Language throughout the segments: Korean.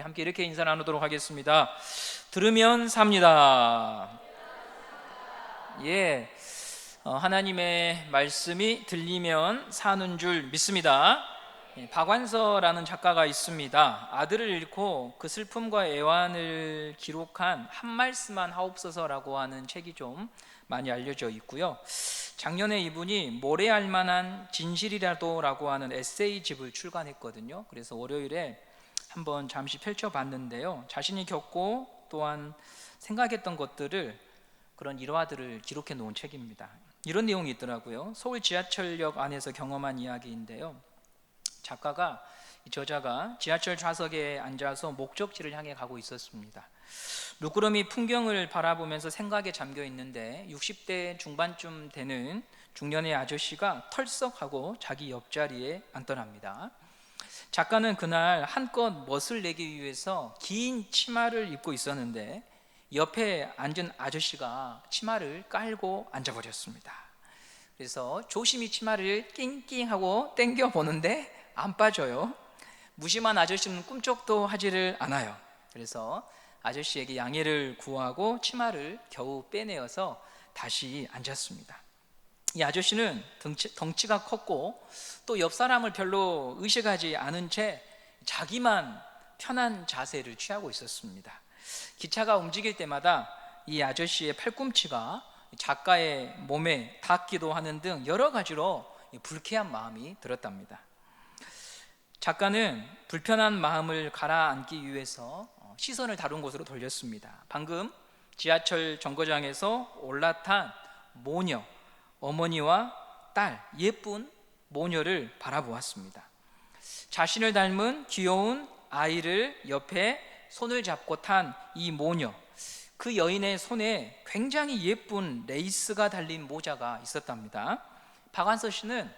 함께 이렇게 인사 나누도록 하겠습니다. 들으면 삽니다. 예, 하나님의 말씀이 들리면 사는 줄 믿습니다. 박완서라는 작가가 있습니다. 아들을 잃고 그 슬픔과 애환을 기록한 한 말씀만 하옵소서라고 하는 책이 좀 많이 알려져 있고요. 작년에 이분이 모래알 만한 진실이라도라고 하는 에세이집을 출간했거든요. 그래서 월요일에 한번 잠시 펼쳐봤는데요, 자신이 겪고 또한 생각했던 것들을, 그런 일화들을 기록해 놓은 책입니다. 이런 내용이 있더라고요. 서울 지하철역 안에서 경험한 이야기인데요, 작가가, 저자가 지하철 좌석에 앉아서 목적지를 향해 가고 있었습니다. 물구름이 풍경을 바라보면서 생각에 잠겨 있는데 60대 중반쯤 되는 중년의 아저씨가 털썩하고 자기 옆자리에 앉더랍니다. 작가는 그날 한껏 멋을 내기 위해서 긴 치마를 입고 있었는데 옆에 앉은 아저씨가 치마를 깔고 앉아버렸습니다. 그래서 조심히 치마를 낑낑하고 당겨 보는데 안 빠져요. 무심한 아저씨는 꿈쩍도 하지를 않아요. 그래서 아저씨에게 양해를 구하고 치마를 겨우 빼내어서 다시 앉았습니다. 이 아저씨는 덩치가 컸고 또 옆 사람을 별로 의식하지 않은 채 자기만 편한 자세를 취하고 있었습니다. 기차가 움직일 때마다 이 아저씨의 팔꿈치가 작가의 몸에 닿기도 하는 등 여러 가지로 불쾌한 마음이 들었답니다. 작가는 불편한 마음을 가라앉기 위해서 시선을 다른 곳으로 돌렸습니다. 방금 지하철 정거장에서 올라탄 모녀, 어머니와 딸, 예쁜 모녀를 바라보았습니다. 자신을 닮은 귀여운 아이를 옆에 손을 잡고 탄 이 모녀, 그 여인의 손에 굉장히 예쁜 레이스가 달린 모자가 있었답니다. 박완서 씨는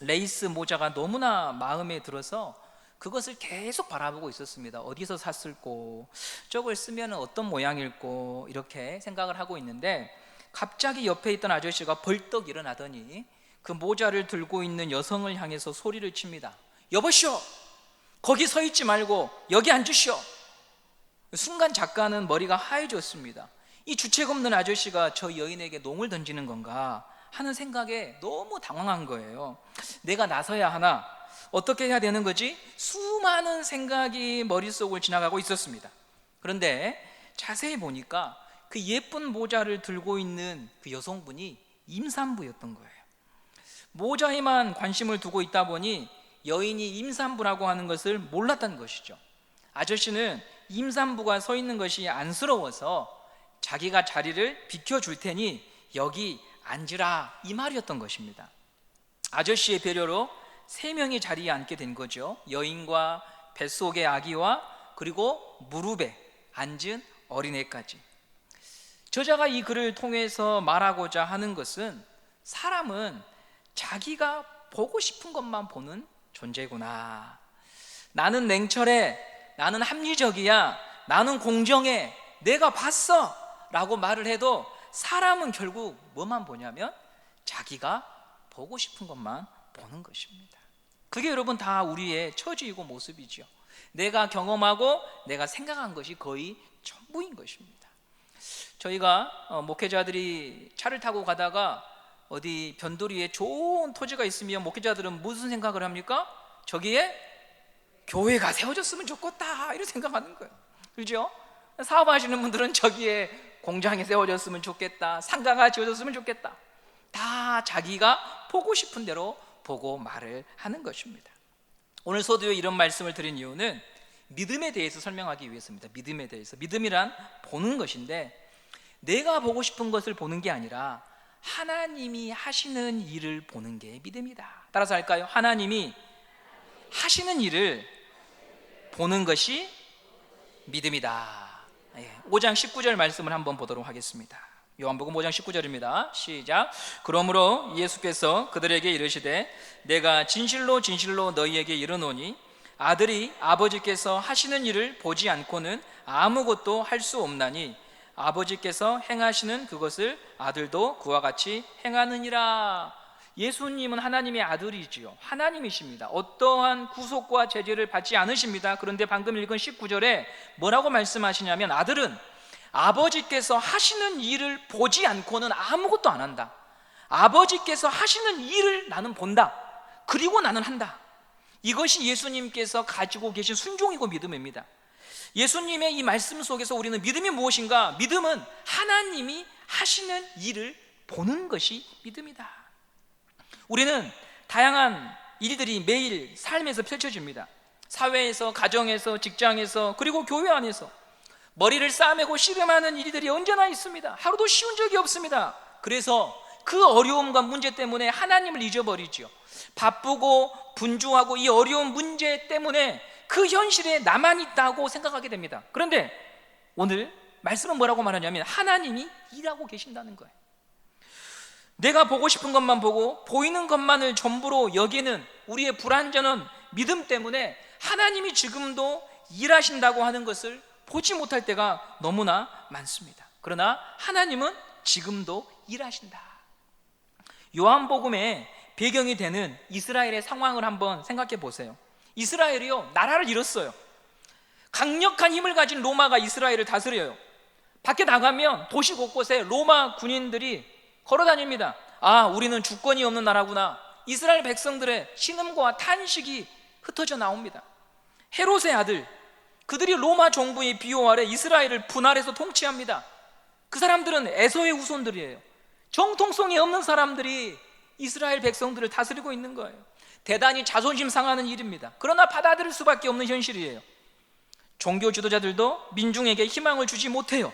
레이스 모자가 너무나 마음에 들어서 그것을 계속 바라보고 있었습니다. 어디서 샀을꼬, 저걸 쓰면 어떤 모양일꼬, 이렇게 생각을 하고 있는데 갑자기 옆에 있던 아저씨가 벌떡 일어나더니 그 모자를 들고 있는 여성을 향해서 소리를 칩니다. 여보시오, 거기 서 있지 말고 여기 앉으시오. 순간 작가는 머리가 하얘졌습니다. 이 주책 없는 아저씨가 저 여인에게 농을 던지는 건가 하는 생각에 너무 당황한 거예요. 내가 나서야 하나? 어떻게 해야 되는 거지? 수많은 생각이 머릿속을 지나가고 있었습니다. 그런데 자세히 보니까 그 예쁜 모자를 들고 있는 그 여성분이 임산부였던 거예요. 모자에만 관심을 두고 있다 보니 여인이 임산부라고 하는 것을 몰랐다는 것이죠. 아저씨는 임산부가 서 있는 것이 안쓰러워서 자기가 자리를 비켜줄 테니 여기 앉으라, 이 말이었던 것입니다. 아저씨의 배려로 3명이 자리에 앉게 된 거죠. 여인과 뱃속의 아기와 그리고 무릎에 앉은 어린애까지. 저자가 이 글을 통해서 말하고자 하는 것은 사람은 자기가 보고 싶은 것만 보는 존재구나. 나는 냉철해, 나는 합리적이야, 나는 공정해, 내가 봤어 라고 말을 해도 사람은 결국 뭐만 보냐면 자기가 보고 싶은 것만 보는 것입니다. 그게 여러분 다 우리의 처지이고 모습이죠. 내가 경험하고 내가 생각한 것이 거의 전부인 것입니다. 저희가 목회자들이 차를 타고 가다가 어디 변두리에 좋은 토지가 있으면 목회자들은 무슨 생각을 합니까? 저기에 교회가 세워졌으면 좋겠다, 이런 생각하는 거예요. 그렇죠? 사업하시는 분들은 저기에 공장이 세워졌으면 좋겠다, 상가가 지어졌으면 좋겠다. 다 자기가 보고 싶은 대로 보고 말을 하는 것입니다. 오늘 서두에 이런 말씀을 드린 이유는 믿음에 대해서 설명하기 위해서입니다. 믿음에 대해서. 믿음이란 보는 것인데 내가 보고 싶은 것을 보는 게 아니라 하나님이 하시는 일을 보는 게 믿음이다. 따라서 할까요? 하나님이 하시는 일을 보는 것이 믿음이다. 5장 19절 말씀을 한번 보도록 하겠습니다. 요한복음 5장 19절입니다. 시작. 그러므로 예수께서 그들에게 이르시되 내가 진실로 진실로 너희에게 이르노니 아들이 아버지께서 하시는 일을 보지 않고는 아무것도 할 수 없나니 아버지께서 행하시는 그것을 아들도 그와 같이 행하느니라. 예수님은 하나님의 아들이지요. 하나님이십니다. 어떠한 구속과 제재를 받지 않으십니다. 그런데 방금 읽은 19절에 뭐라고 말씀하시냐면, 아들은 아버지께서 하시는 일을 보지 않고는 아무것도 안 한다. 아버지께서 하시는 일을 나는 본다. 그리고 나는 한다. 이것이 예수님께서 가지고 계신 순종이고 믿음입니다. 예수님의 이 말씀 속에서 우리는 믿음이 무엇인가? 믿음은 하나님이 하시는 일을 보는 것이 믿음이다. 우리는 다양한 일들이 매일 삶에서 펼쳐집니다. 사회에서, 가정에서, 직장에서, 그리고 교회 안에서 머리를 싸매고 씨름하는 일들이 언제나 있습니다. 하루도 쉬운 적이 없습니다. 그래서 그 어려움과 문제 때문에 하나님을 잊어버리죠. 바쁘고 분주하고 이 어려운 문제 때문에 그 현실에 나만 있다고 생각하게 됩니다. 그런데 오늘 말씀은 뭐라고 말하냐면, 하나님이 일하고 계신다는 거예요. 내가 보고 싶은 것만 보고 보이는 것만을 전부로 여기는 우리의 불완전한 믿음 때문에 하나님이 지금도 일하신다고 하는 것을 보지 못할 때가 너무나 많습니다. 그러나 하나님은 지금도 일하신다. 요한복음의 배경이 되는 이스라엘의 상황을 한번 생각해 보세요. 이스라엘이요, 나라를 잃었어요. 강력한 힘을 가진 로마가 이스라엘을 다스려요. 밖에 나가면 도시 곳곳에 로마 군인들이 걸어다닙니다. 아, 우리는 주권이 없는 나라구나. 이스라엘 백성들의 신음과 탄식이 흩어져 나옵니다. 헤롯의 아들, 그들이 로마 정부의 비호 아래 이스라엘을 분할해서 통치합니다. 그 사람들은 에서의 후손들이에요. 정통성이 없는 사람들이 이스라엘 백성들을 다스리고 있는 거예요. 대단히 자존심 상하는 일입니다. 그러나 받아들일 수밖에 없는 현실이에요. 종교 지도자들도 민중에게 희망을 주지 못해요.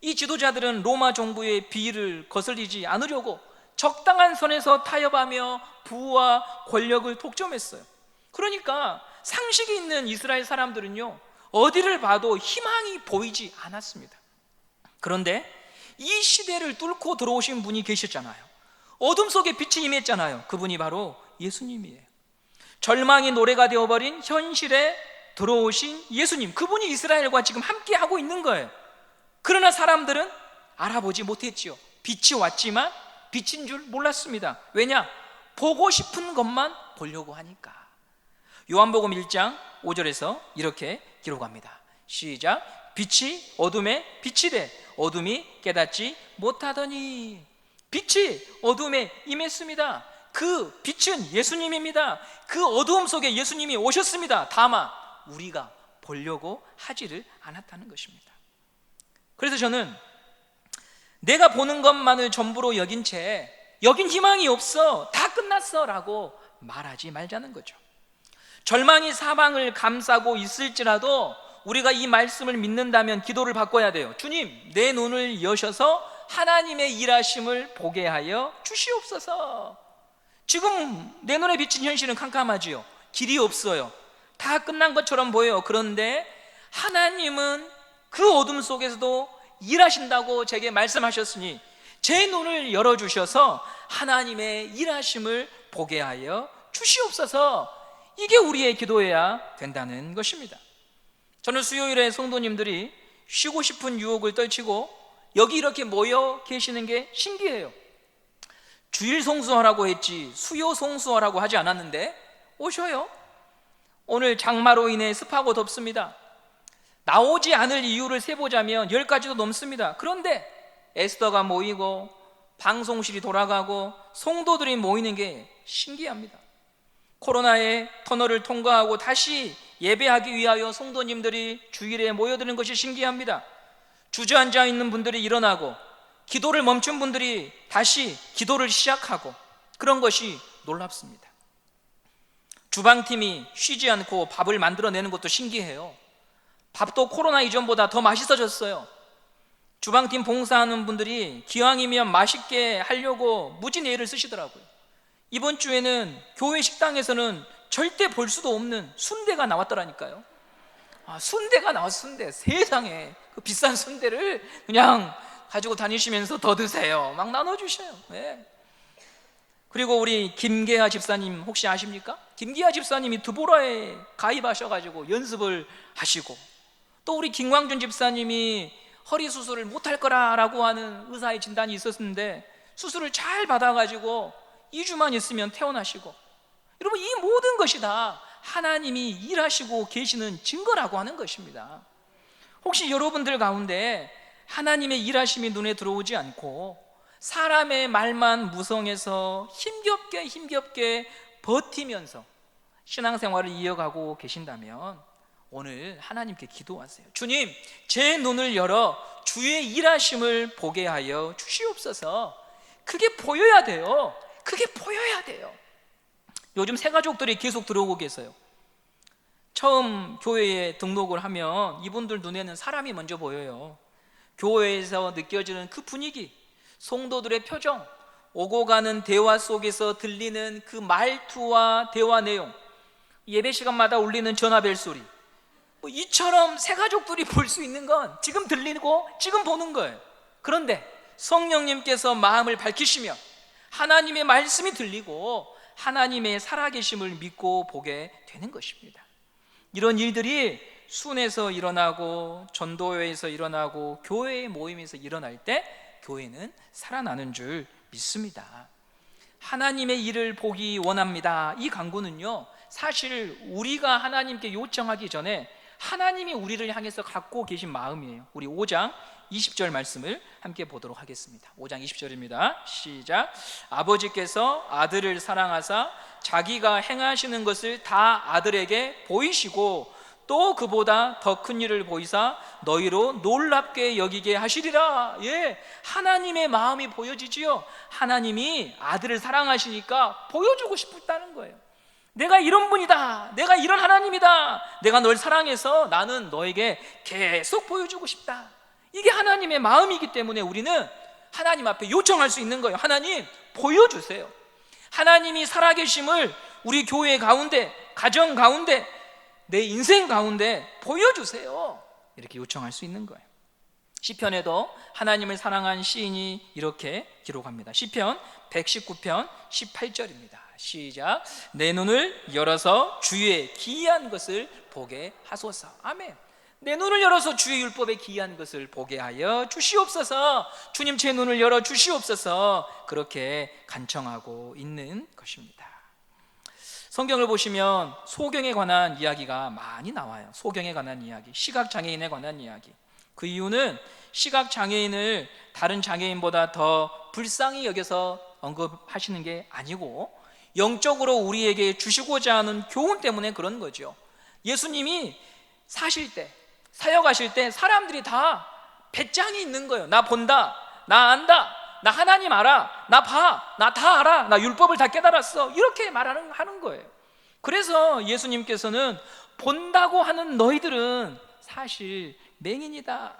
이 지도자들은 로마 정부의 비위를 거슬리지 않으려고 적당한 선에서 타협하며 부와 권력을 독점했어요. 그러니까 상식이 있는 이스라엘 사람들은요, 어디를 봐도 희망이 보이지 않았습니다. 그런데 이 시대를 뚫고 들어오신 분이 계셨잖아요. 어둠 속에 빛이 임했잖아요. 그분이 바로 예수님이에요. 절망이 노래가 되어버린 현실에 들어오신 예수님, 그분이 이스라엘과 지금 함께 하고 있는 거예요. 그러나 사람들은 알아보지 못했지요. 빛이 왔지만 빛인 줄 몰랐습니다. 왜냐? 보고 싶은 것만 보려고 하니까. 요한복음 1장 5절에서 이렇게 기록합니다. 시작. 빛이 어둠에 비치되 어둠이 깨닫지 못하더니. 빛이 어둠에 임했습니다. 그 빛은 예수님입니다. 그 어두움 속에 예수님이 오셨습니다. 다만 우리가 보려고 하지를 않았다는 것입니다. 그래서 저는 내가 보는 것만을 전부로 여긴 채 여긴 희망이 없어, 다 끝났어 라고 말하지 말자는 거죠. 절망이 사방을 감싸고 있을지라도 우리가 이 말씀을 믿는다면 기도를 바꿔야 돼요. 주님, 내 눈을 여셔서 하나님의 일하심을 보게 하여 주시옵소서. 지금 내 눈에 비친 현실은 캄캄하지요. 길이 없어요. 다 끝난 것처럼 보여요. 그런데 하나님은 그 어둠 속에서도 일하신다고 제게 말씀하셨으니 제 눈을 열어주셔서 하나님의 일하심을 보게 하여 주시옵소서. 이게 우리의 기도해야 된다는 것입니다. 저는 수요일에 성도님들이 쉬고 싶은 유혹을 떨치고 여기 이렇게 모여 계시는 게 신기해요. 주일 성수하라고 했지 수요 성수하라고 하지 않았는데 오셔요. 오늘 장마로 인해 습하고 덥습니다. 나오지 않을 이유를 세보자면 10가지도 넘습니다. 그런데 에스더가 모이고 방송실이 돌아가고 성도들이 모이는 게 신기합니다. 코로나의 터널을 통과하고 다시 예배하기 위하여 성도님들이 주일에 모여드는 것이 신기합니다. 주저앉아 있는 분들이 일어나고 기도를 멈춘 분들이 다시 기도를 시작하고, 그런 것이 놀랍습니다. 주방팀이 쉬지 않고 밥을 만들어내는 것도 신기해요. 밥도 코로나 이전보다 더 맛있어졌어요. 주방팀 봉사하는 분들이 기왕이면 맛있게 하려고 무진 애를 쓰시더라고요. 이번 주에는 교회 식당에서는 절대 볼 수도 없는 순대가 나왔더라니까요. 순대가 나왔어. 순대. 세상에 그 비싼 순대를 그냥 가지고 다니시면서 더 드세요. 막 나눠주셔요. 네. 그리고 우리 김계하 집사님 혹시 아십니까? 김계하 집사님이 드보라에 가입하셔가지고 연습을 하시고, 또 우리 김광준 집사님이 허리 수술을 못할 거라고 하는 의사의 진단이 있었는데 수술을 잘 받아가지고 2주만 있으면 퇴원하시고, 여러분 이 모든 것이 다 하나님이 일하시고 계시는 증거라고 하는 것입니다. 혹시 여러분들 가운데 하나님의 일하심이 눈에 들어오지 않고 사람의 말만 무성해서 힘겹게 버티면서 신앙생활을 이어가고 계신다면 오늘 하나님께 기도하세요. 주님, 제 눈을 열어 주의 일하심을 보게 하여 주시옵소서. 그게 보여야 돼요. 그게 보여야 돼요. 요즘 새가족들이 계속 들어오고 계세요. 처음 교회에 등록을 하면 이분들 눈에는 사람이 먼저 보여요. 교회에서 느껴지는 그 분위기, 성도들의 표정, 오고 가는 대화 속에서 들리는 그 말투와 대화 내용, 예배 시간마다 울리는 전화벨 소리, 이처럼 새가족들이 볼 수 있는 건 지금 들리고 지금 보는 거예요. 그런데 성령님께서 마음을 밝히시며 하나님의 말씀이 들리고 하나님의 살아계심을 믿고 보게 되는 것입니다. 이런 일들이 순에서 일어나고 전도회에서 일어나고 교회의 모임에서 일어날 때 교회는 살아나는 줄 믿습니다. 하나님의 일을 보기 원합니다. 이 간구는요, 사실 우리가 하나님께 요청하기 전에 하나님이 우리를 향해서 갖고 계신 마음이에요. 우리 5장 20절 말씀을 함께 보도록 하겠습니다. 5장 20절입니다. 시작. 아버지께서 아들을 사랑하사 자기가 행하시는 것을 다 아들에게 보이시고 또 그보다 더 큰 일을 보이사 너희로 놀랍게 여기게 하시리라. 예, 하나님의 마음이 보여지지요. 하나님이 아들을 사랑하시니까 보여주고 싶다는 거예요. 내가 이런 분이다, 내가 이런 하나님이다, 내가 널 사랑해서 나는 너에게 계속 보여주고 싶다. 이게 하나님의 마음이기 때문에 우리는 하나님 앞에 요청할 수 있는 거예요. 하나님, 보여주세요. 하나님이 살아계심을 우리 교회 가운데, 가정 가운데, 내 인생 가운데 보여주세요. 이렇게 요청할 수 있는 거예요. 시편에도 하나님을 사랑한 시인이 이렇게 기록합니다. 시편 119편 18절입니다. 시작. 내 눈을 열어서 주의 기이한 것을 보게 하소서. 아멘. 내 눈을 열어서 주의 율법에 기이한 것을 보게 하여 주시옵소서. 주님, 제 눈을 열어 주시옵소서. 그렇게 간청하고 있는 것입니다. 성경을 보시면 소경에 관한 이야기가 많이 나와요. 소경에 관한 이야기, 시각장애인에 관한 이야기. 그 이유는 시각장애인을 다른 장애인보다 더 불쌍히 여겨서 언급하시는 게 아니고 영적으로 우리에게 주시고자 하는 교훈 때문에 그런 거죠. 예수님이 사실 때, 사역하실 때 사람들이 다 배짱이 있는 거예요. 나 본다, 나 안다, 나 하나님 알아, 나 봐, 나 다 알아, 나 율법을 다 깨달았어, 이렇게 하는 거예요. 그래서 예수님께서는 본다고 하는 너희들은 사실 맹인이다.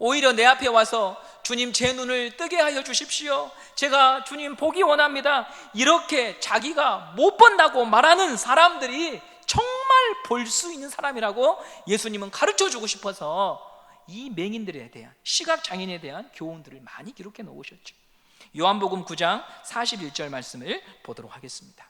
오히려 내 앞에 와서 주님, 제 눈을 뜨게 하여 주십시오, 제가 주님 보기 원합니다, 이렇게 자기가 못 본다고 말하는 사람들이 정말 볼 수 있는 사람이라고 예수님은 가르쳐 주고 싶어서 이 맹인들에 대한, 시각장애인에 대한 교훈들을 많이 기록해 놓으셨죠. 요한복음 9장 41절 말씀을 보도록 하겠습니다.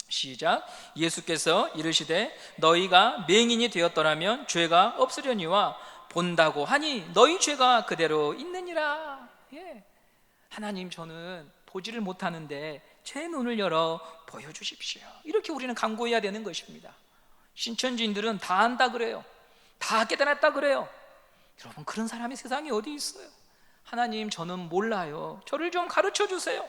시작. 예수께서 이르시되 너희가 맹인이 되었더라면 죄가 없으려니와 본다고 하니 너희 죄가 그대로 있느니라. 예. 하나님, 저는 보지를 못하는데 제 눈을 열어 보여주십시오. 이렇게 우리는 간구해야 되는 것입니다. 신천지인들은 다 안다 그래요. 다 깨달았다 그래요. 여러분, 그런 사람이 세상에 어디 있어요? 하나님, 저는 몰라요. 저를 좀 가르쳐 주세요.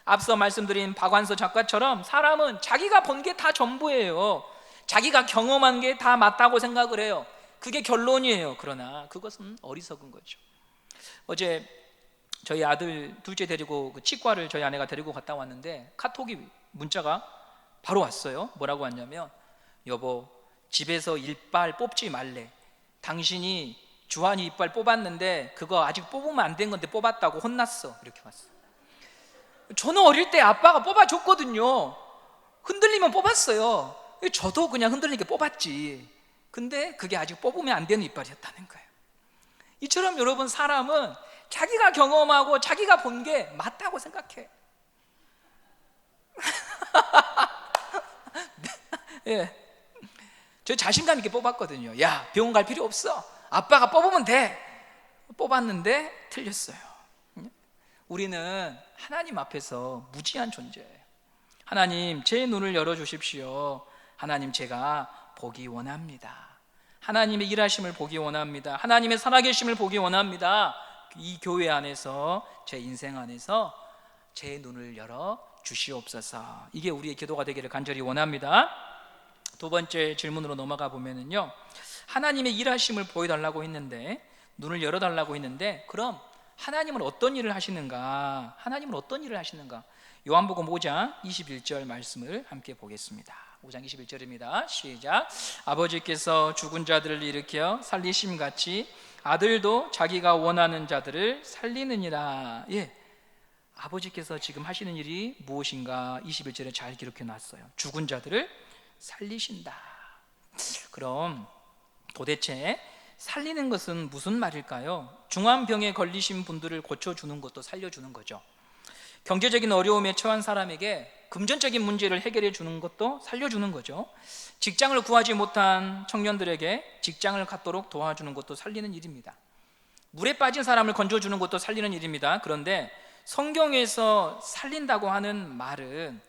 앞서 말씀드린 박완서 작가처럼 사람은 자기가 본 게 다 전부예요. 자기가 경험한 게 다 맞다고 생각을 해요. 그게 결론이에요. 그러나 그것은 어리석은 거죠. 어제 저희 아들 둘째 데리고 치과를 저희 아내가 데리고 갔다 왔는데 카톡이, 문자가 바로 왔어요. 뭐라고 왔냐면, 여보, 집에서 이빨 뽑지 말래. 당신이 주한이 이빨 뽑았는데 그거 아직 뽑으면 안 된 건데 뽑았다고 혼났어. 이렇게 왔어요. 저는 어릴 때 아빠가 뽑아줬거든요. 흔들리면 뽑았어요. 저도 그냥 흔들리게 뽑았지. 근데 그게 아직 뽑으면 안 되는 이빨이었다는 거예요. 이처럼 여러분, 사람은 자기가 경험하고 자기가 본 게 맞다고 생각해. 예. 저 자신감 있게 뽑았거든요. 야, 병원 갈 필요 없어, 아빠가 뽑으면 돼. 뽑았는데 틀렸어요. 우리는 하나님 앞에서 무지한 존재예요. 하나님 제 눈을 열어주십시오. 하나님 제가 보기 원합니다. 하나님의 일하심을 보기 원합니다. 하나님의 살아계심을 보기 원합니다. 이 교회 안에서 제 인생 안에서 제 눈을 열어 주시옵소서. 이게 우리의 기도가 되기를 간절히 원합니다. 두 번째 질문으로 넘어가 보면은요, 하나님의 일하심을 보여달라고 했는데, 눈을 열어달라고 했는데, 그럼 하나님은 어떤 일을 하시는가? 하나님은 어떤 일을 하시는가? 요한복음 5장 21절 말씀을 함께 보겠습니다. 5장 21절입니다. 시작. 아버지께서 죽은 자들을 일으켜 살리심같이 아들도 자기가 원하는 자들을 살리느니라. 예, 아버지께서 지금 하시는 일이 무엇인가 21절에 잘 기록해 놨어요. 죽은 자들을 살리신다. 그럼 도대체 살리는 것은 무슨 말일까요? 중환병에 걸리신 분들을 고쳐주는 것도 살려주는 거죠. 경제적인 어려움에 처한 사람에게 금전적인 문제를 해결해 주는 것도 살려주는 거죠. 직장을 구하지 못한 청년들에게 직장을 갖도록 도와주는 것도 살리는 일입니다. 물에 빠진 사람을 건져주는 것도 살리는 일입니다. 그런데 성경에서 살린다고 하는 말은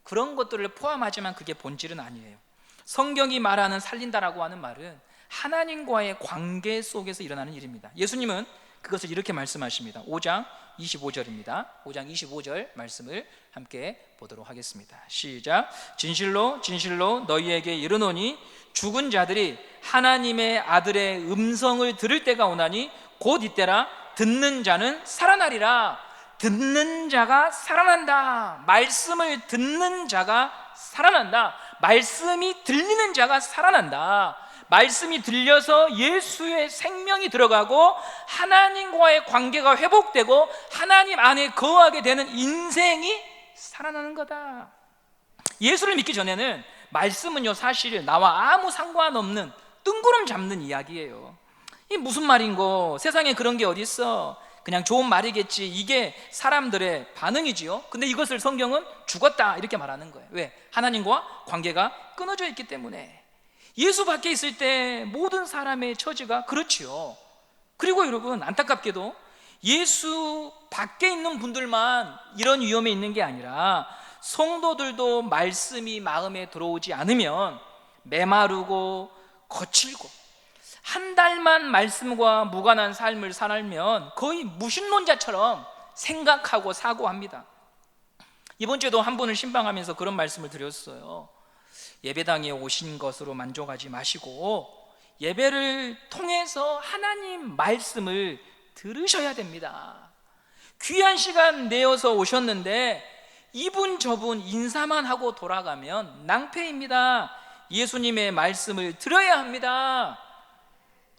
그런 것들을 포함하지만 그게 본질은 아니에요. 성경이 말하는 살린다라고 하는 말은 하나님과의 관계 속에서 일어나는 일입니다. 예수님은 그것을 이렇게 말씀하십니다. 5장 25절입니다. 5장 25절 말씀을 함께 보도록 하겠습니다. 시작. 진실로 진실로 너희에게 이르노니 죽은 자들이 하나님의 아들의 음성을 들을 때가 오나니 곧 이때라. 듣는 자는 살아나리라. 듣는 자가 살아난다. 말씀을 듣는 자가 살아난다. 말씀이 들리는 자가 살아난다. 말씀이 들려서 예수의 생명이 들어가고 하나님과의 관계가 회복되고 하나님 안에 거하게 되는 인생이 살아나는 거다. 예수를 믿기 전에는 말씀은요, 사실 나와 아무 상관없는 뜬구름 잡는 이야기예요. 이게 무슨 말인고, 세상에 그런 게 어디 있어, 그냥 좋은 말이겠지, 이게 사람들의 반응이지요. 근데 이것을 성경은 죽었다 이렇게 말하는 거예요. 왜? 하나님과 관계가 끊어져 있기 때문에. 예수 밖에 있을 때 모든 사람의 처지가 그렇지요. 그리고 여러분, 안타깝게도 예수 밖에 있는 분들만 이런 위험에 있는 게 아니라 성도들도 말씀이 마음에 들어오지 않으면 메마르고 거칠고, 한 달만 말씀과 무관한 삶을 살면 거의 무신론자처럼 생각하고 사고합니다. 이번 주에도 한 분을 신방하면서 그런 말씀을 드렸어요. 예배당에 오신 것으로 만족하지 마시고 예배를 통해서 하나님 말씀을 들으셔야 됩니다. 귀한 시간 내어서 오셨는데 이분 저분 인사만 하고 돌아가면 낭패입니다. 예수님의 말씀을 들어야 합니다.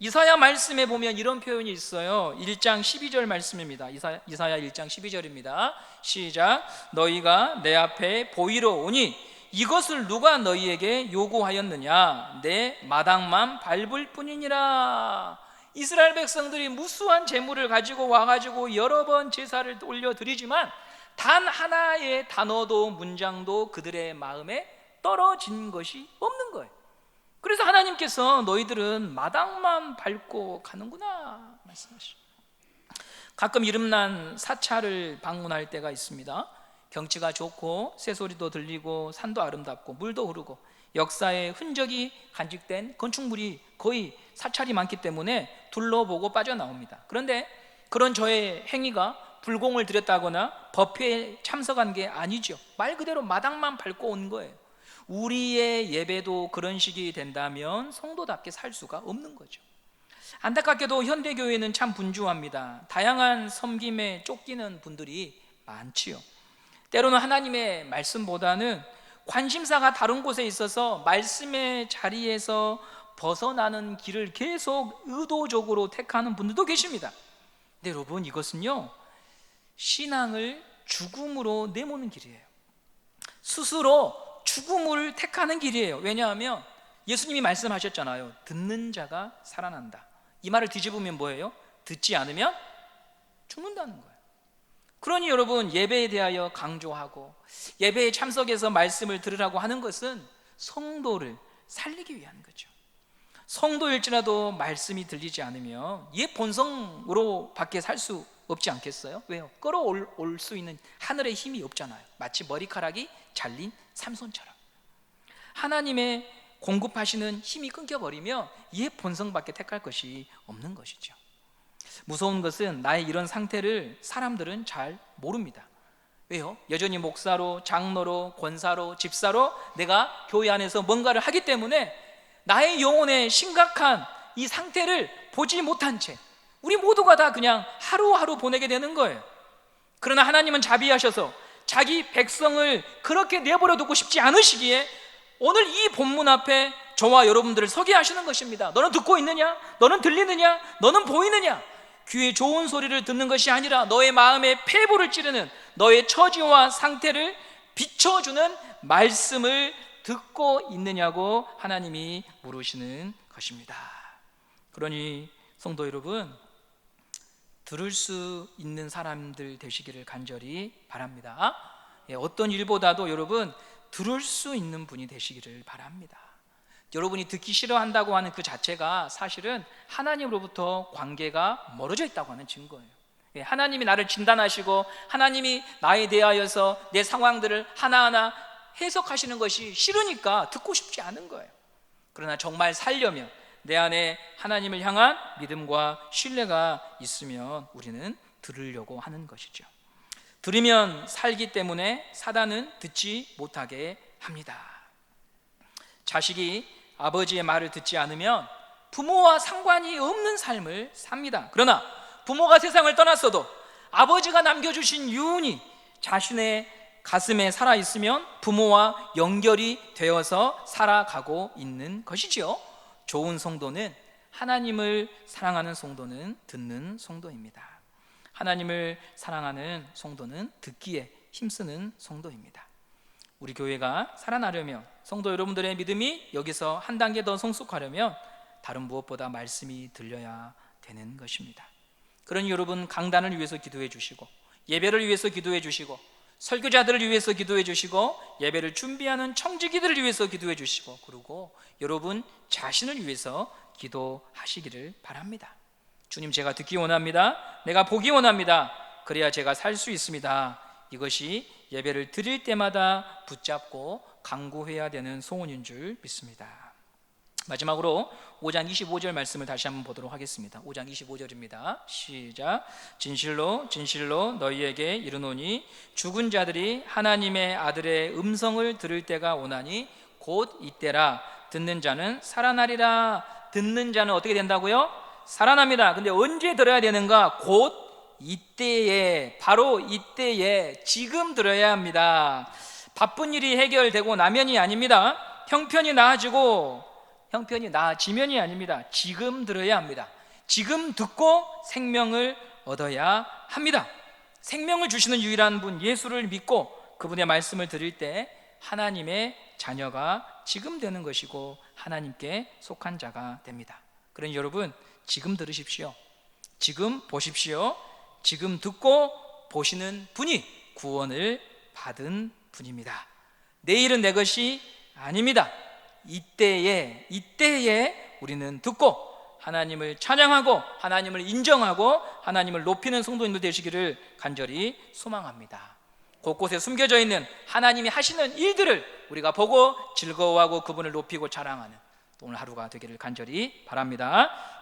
이사야 말씀에 보면 이런 표현이 있어요. 1장 12절 말씀입니다. 이사야 1장 12절입니다. 시작. 너희가 내 앞에 보이러 오니 이것을 누가 너희에게 요구하였느냐? 내 마당만 밟을 뿐이니라. 이스라엘 백성들이 무수한 재물을 가지고 와가지고 여러 번 제사를 올려드리지만 단 하나의 단어도 문장도 그들의 마음에 떨어진 것이 없는 거예요. 그래서 하나님께서 너희들은 마당만 밟고 가는구나 말씀하시죠. 가끔 이름난 사찰을 방문할 때가 있습니다. 경치가 좋고 새소리도 들리고 산도 아름답고 물도 흐르고 역사의 흔적이 간직된 건축물이 거의 사찰이 많기 때문에 둘러보고 빠져나옵니다. 그런데 그런 저의 행위가 불공을 들였다거나 법회에 참석한 게 아니죠. 말 그대로 마당만 밟고 온 거예요. 우리의 예배도 그런 식이 된다면 성도답게 살 수가 없는 거죠. 안타깝게도 현대교회는 참 분주합니다. 다양한 섬김에 쫓기는 분들이 많지요. 때로는 하나님의 말씀보다는 관심사가 다른 곳에 있어서 말씀의 자리에서 벗어나는 길을 계속 의도적으로 택하는 분들도 계십니다. 근데 여러분, 이것은요, 신앙을 죽음으로 내모는 길이에요. 스스로 죽음을 택하는 길이에요. 왜냐하면 예수님이 말씀하셨잖아요. 듣는 자가 살아난다. 이 말을 뒤집으면 뭐예요? 듣지 않으면 죽는다는 거예요. 그러니 여러분, 예배에 대하여 강조하고 예배에 참석해서 말씀을 들으라고 하는 것은 성도를 살리기 위한 거죠. 성도일지라도 말씀이 들리지 않으면 옛 본성으로 밖에 살 수 없지 않겠어요? 왜요? 끌어올 수 있는 하늘의 힘이 없잖아요. 마치 머리카락이 잘린 삼손처럼. 하나님의 공급하시는 힘이 끊겨버리면 이의 본성밖에 택할 것이 없는 것이죠. 무서운 것은 나의 이런 상태를 사람들은 잘 모릅니다. 왜요? 여전히 목사로, 장로로, 권사로, 집사로 내가 교회 안에서 뭔가를 하기 때문에 나의 영혼의 심각한 이 상태를 보지 못한 채 우리 모두가 다 그냥 하루하루 보내게 되는 거예요. 그러나 하나님은 자비하셔서 자기 백성을 그렇게 내버려 두고 싶지 않으시기에 오늘 이 본문 앞에 저와 여러분들을 서게 하시는 것입니다. 너는 듣고 있느냐? 너는 들리느냐? 너는 보이느냐? 귀에 좋은 소리를 듣는 것이 아니라 너의 마음에 폐부를 찌르는 너의 처지와 상태를 비춰주는 말씀을 듣고 있느냐고 하나님이 물으시는 것입니다. 그러니 성도 여러분, 들을 수 있는 사람들 되시기를 간절히 바랍니다. 어떤 일보다도 여러분 들을 수 있는 분이 되시기를 바랍니다. 여러분이 듣기 싫어한다고 하는 그 자체가 사실은 하나님으로부터 관계가 멀어져 있다고 하는 증거예요. 하나님이 나를 진단하시고 하나님이 나에 대하여서 내 상황들을 하나하나 해석하시는 것이 싫으니까 듣고 싶지 않은 거예요. 그러나 정말 살려면 내 안에 하나님을 향한 믿음과 신뢰가 있으면 우리는 들으려고 하는 것이죠. 들으면 살기 때문에 사단은 듣지 못하게 합니다. 자식이 아버지의 말을 듣지 않으면 부모와 상관이 없는 삶을 삽니다. 그러나 부모가 세상을 떠났어도 아버지가 남겨주신 유운이 자신의 가슴에 살아있으면 부모와 연결이 되어서 살아가고 있는 것이지요. 좋은 성도는 하나님을 사랑하는 성도는 듣는 성도입니다. 하나님을 사랑하는 성도는 듣기에 힘쓰는 성도입니다. 우리 교회가 살아나려면 성도 여러분들의 믿음이 여기서 한 단계 더 성숙하려면 다른 무엇보다 말씀이 들려야 되는 것입니다. 그러니 여러분 강단을 위해서 기도해 주시고 예배를 위해서 기도해 주시고 설교자들을 위해서 기도해 주시고 예배를 준비하는 청지기들을 위해서 기도해 주시고 그리고 여러분 자신을 위해서 기도하시기를 바랍니다. 주님, 제가 듣기 원합니다. 내가 보기 원합니다. 그래야 제가 살 수 있습니다. 이것이 예배를 드릴 때마다 붙잡고 간구해야 되는 소원인 줄 믿습니다. 마지막으로 5장 25절 말씀을 다시 한번 보도록 하겠습니다. 5장 25절입니다. 시작. 진실로 진실로 너희에게 이르노니 죽은 자들이 하나님의 아들의 음성을 들을 때가 오나니 곧 이때라. 듣는 자는 살아나리라. 듣는 자는 어떻게 된다고요? 살아납니다. 근데 언제 들어야 되는가? 곧 이때에, 바로 이때에, 지금 들어야 합니다. 바쁜 일이 해결되고 나면이 아닙니다. 형편이 나아지면이 아닙니다. 지금 들어야 합니다. 지금 듣고 생명을 얻어야 합니다. 생명을 주시는 유일한 분 예수를 믿고 그분의 말씀을 들을 때 하나님의 자녀가 지금 되는 것이고 하나님께 속한 자가 됩니다. 그러니 여러분 지금 들으십시오. 지금 보십시오. 지금 듣고 보시는 분이 구원을 받은 분입니다. 내일은 내 것이 아닙니다. 이때에 우리는 듣고 하나님을 찬양하고 하나님을 인정하고 하나님을 높이는 성도님들 되시기를 간절히 소망합니다. 곳곳에 숨겨져 있는 하나님이 하시는 일들을 우리가 보고 즐거워하고 그분을 높이고 자랑하는 오늘 하루가 되기를 간절히 바랍니다.